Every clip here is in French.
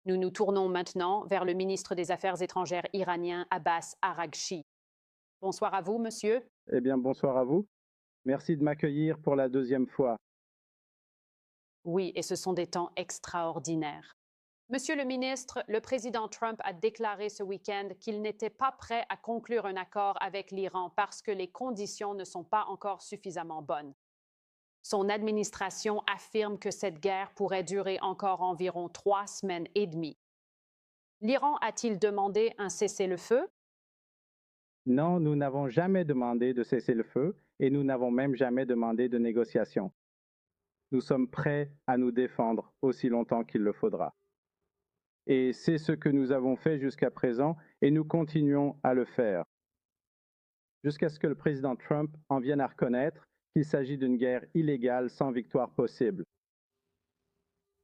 Nous nous tournons maintenant vers le ministre des Affaires étrangères iranien Abbas Araghchi. Bonsoir à vous, monsieur. Eh bien, bonsoir à vous. Merci de m'accueillir pour la deuxième fois. Oui, et ce sont des temps extraordinaires. Monsieur le ministre, le président Trump a déclaré ce week-end qu'il n'était pas prêt à conclure un accord avec l'Iran parce que les conditions ne sont pas encore suffisamment bonnes. Son administration affirme que cette guerre pourrait durer encore environ 3 semaines et demie. L'Iran a-t-il demandé un cessez-le-feu? Non, nous n'avons jamais demandé de cesser le feu et nous n'avons même jamais demandé de négociation. Nous sommes prêts à nous défendre aussi longtemps qu'il le faudra. Et c'est ce que nous avons fait jusqu'à présent et nous continuons à le faire, jusqu'à ce que le président Trump en vienne à reconnaître qu'il s'agit d'une guerre illégale sans victoire possible.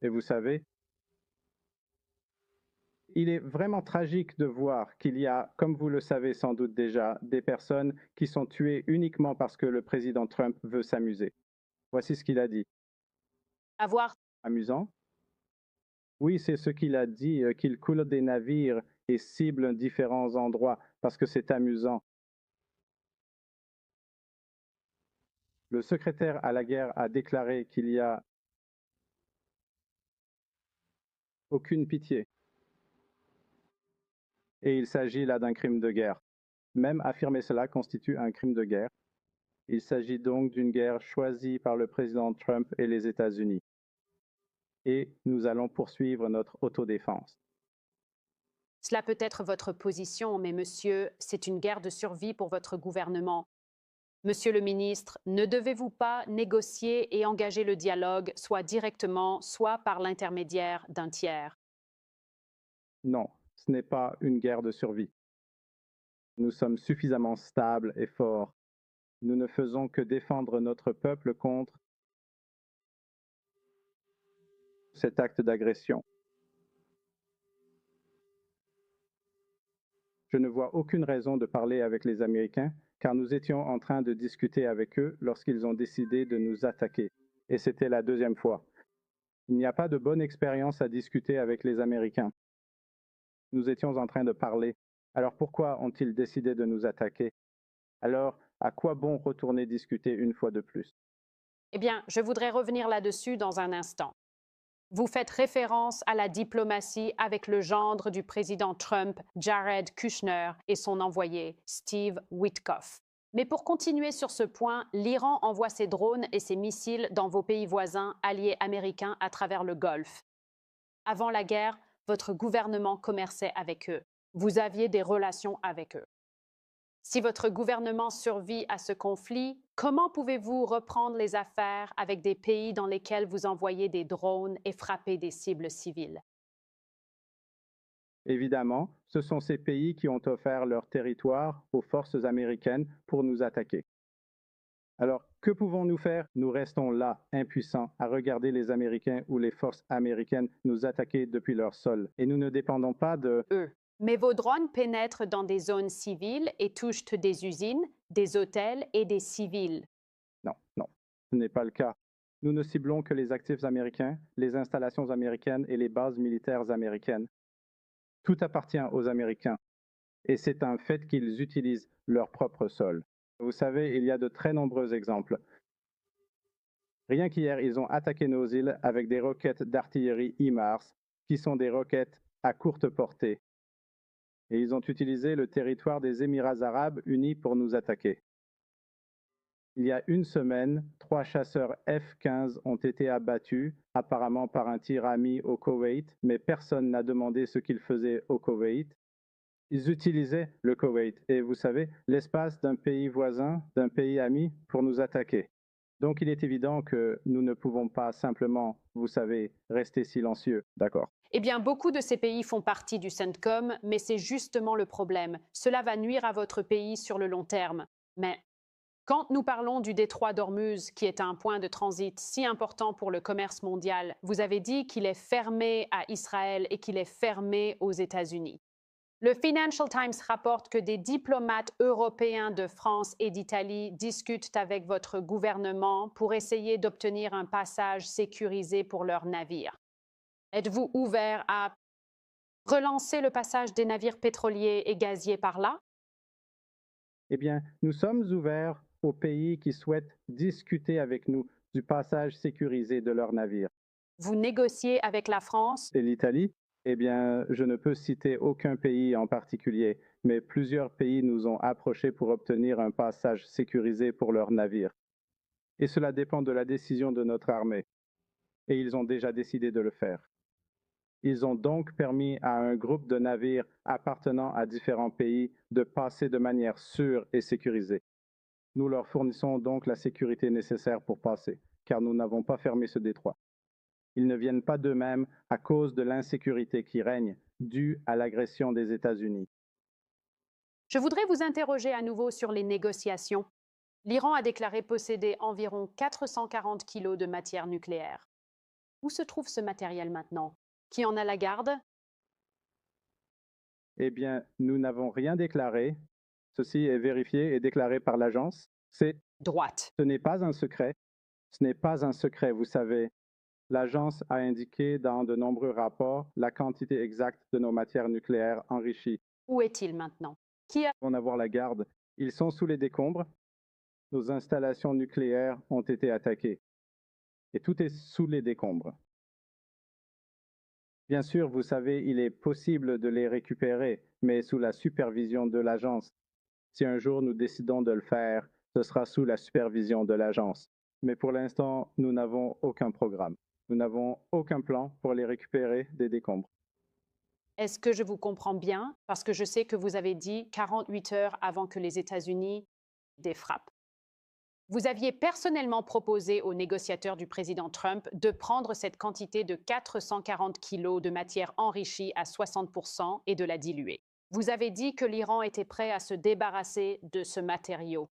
Et vous savez, il est vraiment tragique de voir qu'il y a, comme vous le savez sans doute déjà, des personnes qui sont tuées uniquement parce que le président Trump veut s'amuser. Voici ce qu'il a dit. Avoir Amusant? Oui, c'est ce qu'il a dit, qu'il coule des navires et cible différents endroits parce que c'est amusant. Le secrétaire à la guerre a déclaré qu'il n'y a aucune pitié et il s'agit là d'un crime de guerre. Même affirmer cela constitue un crime de guerre. Il s'agit donc d'une guerre choisie par le président Trump et les États-Unis. Et nous allons poursuivre notre autodéfense. Cela peut être votre position, mais monsieur, c'est une guerre de survie pour votre gouvernement. Monsieur le ministre, ne devez-vous pas négocier et engager le dialogue, soit directement, soit par l'intermédiaire d'un tiers? Non, ce n'est pas une guerre de survie. Nous sommes suffisamment stables et forts. Nous ne faisons que défendre notre peuple contre cet acte d'agression. Je ne vois aucune raison de parler avec les Américains, car nous étions en train de discuter avec eux lorsqu'ils ont décidé de nous attaquer. Et c'était la deuxième fois. Il n'y a pas de bonne expérience à discuter avec les Américains. Nous étions en train de parler. Alors pourquoi ont-ils décidé de nous attaquer? Alors, à quoi bon retourner discuter une fois de plus? Eh bien, je voudrais revenir là-dessus dans un instant. Vous faites référence à la diplomatie avec le gendre du président Trump, Jared Kushner, et son envoyé, Steve Witkoff. Mais pour continuer sur ce point, l'Iran envoie ses drones et ses missiles dans vos pays voisins alliés américains à travers le Golfe. Avant la guerre, votre gouvernement commerçait avec eux. Vous aviez des relations avec eux. Si votre gouvernement survit à ce conflit, comment pouvez-vous reprendre les affaires avec des pays dans lesquels vous envoyez des drones et frapper des cibles civiles? Évidemment, ce sont ces pays qui ont offert leur territoire aux forces américaines pour nous attaquer. Alors, que pouvons-nous faire? Nous restons là, impuissants, à regarder les Américains ou les forces américaines nous attaquer depuis leur sol. Et nous ne dépendons pas de... Eux. Mais vos drones pénètrent dans des zones civiles et touchent des usines, des hôtels et des civils. Non, non, ce n'est pas le cas. Nous ne ciblons que les actifs américains, les installations américaines et les bases militaires américaines. Tout appartient aux Américains. Et c'est un fait qu'ils utilisent leur propre sol. Vous savez, il y a de très nombreux exemples. Rien qu'hier, ils ont attaqué nos îles avec des roquettes d'artillerie HIMARS, qui sont des roquettes à courte portée. Et ils ont utilisé le territoire des Émirats arabes unis pour nous attaquer. Il y a une semaine, 3 chasseurs F-15 ont été abattus, apparemment par un tir ami au Koweït, mais personne n'a demandé ce qu'ils faisaient au Koweït. Ils utilisaient le Koweït et, vous savez, l'espace d'un pays voisin, d'un pays ami, pour nous attaquer. Donc il est évident que nous ne pouvons pas simplement, vous savez, rester silencieux, d'accord? Eh bien, beaucoup de ces pays font partie du CENTCOM, mais c'est justement le problème. Cela va nuire à votre pays sur le long terme. Mais quand nous parlons du détroit d'Ormuz, qui est un point de transit si important pour le commerce mondial, vous avez dit qu'il est fermé à Israël et qu'il est fermé aux États-Unis. Le Financial Times rapporte que des diplomates européens de France et d'Italie discutent avec votre gouvernement pour essayer d'obtenir un passage sécurisé pour leurs navires. Êtes-vous ouvert à Relancer le passage des navires pétroliers et gaziers par là? Eh bien, nous sommes ouverts aux pays qui souhaitent discuter avec nous du passage sécurisé de leurs navires. Vous négociez avec la France? Et l'Italie? Eh bien, je ne peux citer aucun pays en particulier, mais plusieurs pays nous ont approchés pour obtenir un passage sécurisé pour leurs navires. Et cela dépend de la décision de notre armée. Et ils ont déjà décidé de le faire. Ils ont donc permis à un groupe de navires appartenant à différents pays de passer de manière sûre et sécurisée. Nous leur fournissons donc la sécurité nécessaire pour passer, car nous n'avons pas fermé ce détroit. Ils ne viennent pas d'eux-mêmes à cause de l'insécurité qui règne, due à l'agression des États-Unis. Je voudrais vous interroger à nouveau sur les négociations. L'Iran a déclaré posséder environ 440 kilos de matière nucléaire. Où se trouve ce matériel maintenant? Qui en a la garde? Eh bien, nous n'avons rien déclaré. Ceci est vérifié et déclaré par l'agence. Ce Droite. n'est pas un secret. Ce n'est pas un secret, vous savez. L'agence a indiqué dans de nombreux rapports la quantité exacte de nos matières nucléaires enrichies. Où est-il maintenant? Qui a... En avoir la garde. Ils sont sous les décombres. Nos installations nucléaires ont été attaquées. Et tout est sous les décombres. Bien sûr, vous savez, il est possible de les récupérer, mais sous la supervision de l'agence. Si un jour nous décidons de le faire, ce sera sous la supervision de l'agence. Mais pour l'instant, nous n'avons aucun programme. Nous n'avons aucun plan pour les récupérer des décombres. Est-ce que je vous comprends bien? Parce que je sais que vous avez dit 48 heures avant que les États-Unis défrappent. Vous aviez personnellement proposé aux négociateurs du président Trump de prendre cette quantité de 440 kilos de matière enrichie à 60% et de la diluer. Vous avez dit que l'Iran était prêt à se débarrasser de ce matériau.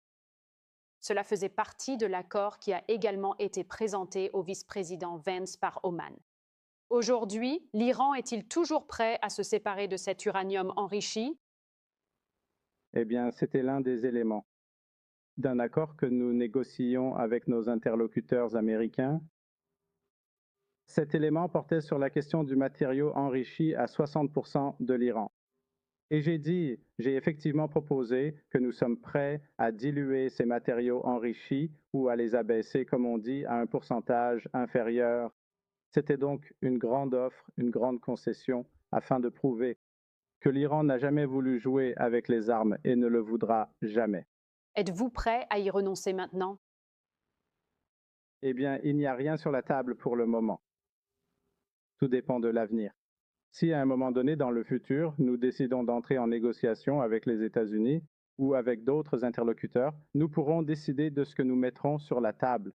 Cela faisait partie de l'accord qui a également été présenté au vice-président Vance par Oman. Aujourd'hui, l'Iran est-il toujours prêt à se séparer de cet uranium enrichi? Eh bien, c'était l'un des éléments d'un accord que nous négocions avec nos interlocuteurs américains. Cet élément portait sur la question du matériau enrichi à 60% de l'Iran. Et j'ai effectivement proposé que nous sommes prêts à diluer ces matériaux enrichis ou à les abaisser, comme on dit, à un pourcentage inférieur. C'était donc une grande offre, une grande concession, afin de prouver que l'Iran n'a jamais voulu jouer avec les armes et ne le voudra jamais. Êtes-vous prêt à y renoncer maintenant? Eh bien, il n'y a rien sur la table pour le moment. Tout dépend de l'avenir. Si à un moment donné dans le futur, nous décidons d'entrer en négociation avec les États-Unis ou avec d'autres interlocuteurs, nous pourrons décider de ce que nous mettrons sur la table.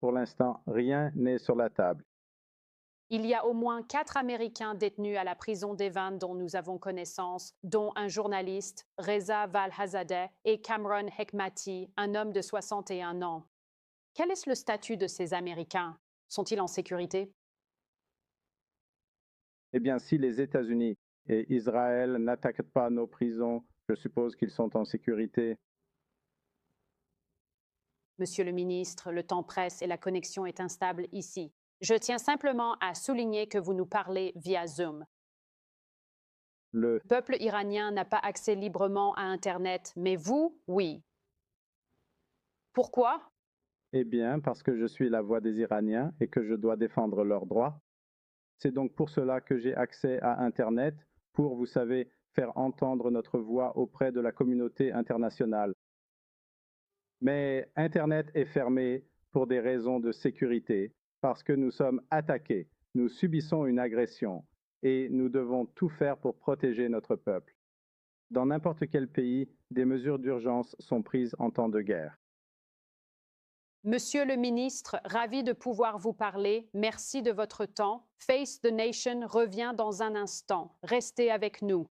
Pour l'instant, rien n'est sur la table. Il y a au moins 4 Américains détenus à la prison d'Evan dont nous avons connaissance, dont un journaliste, Reza Valhazadeh, et Cameron Hekmati, un homme de 61 ans. Quel est le statut de ces Américains? Sont-ils en sécurité? Eh bien, si les États-Unis et Israël n'attaquent pas nos prisons, je suppose qu'ils sont en sécurité. Monsieur le ministre, le temps presse et la connexion est instable ici. Je tiens simplement à souligner que vous nous parlez via Zoom. Le Le peuple iranien n'a pas accès librement à Internet, mais vous, oui. Pourquoi? Eh bien, parce que je suis la voix des Iraniens et que je dois défendre leurs droits. C'est donc pour cela que j'ai accès à Internet, pour, vous savez, faire entendre notre voix auprès de la communauté internationale. Mais Internet est fermé pour des raisons de sécurité, parce que nous sommes attaqués, nous subissons une agression, et nous devons tout faire pour protéger notre peuple. Dans n'importe quel pays, des mesures d'urgence sont prises en temps de guerre. Monsieur le ministre, ravi de pouvoir vous parler. Merci de votre temps. Face the Nation revient dans un instant. Restez avec nous.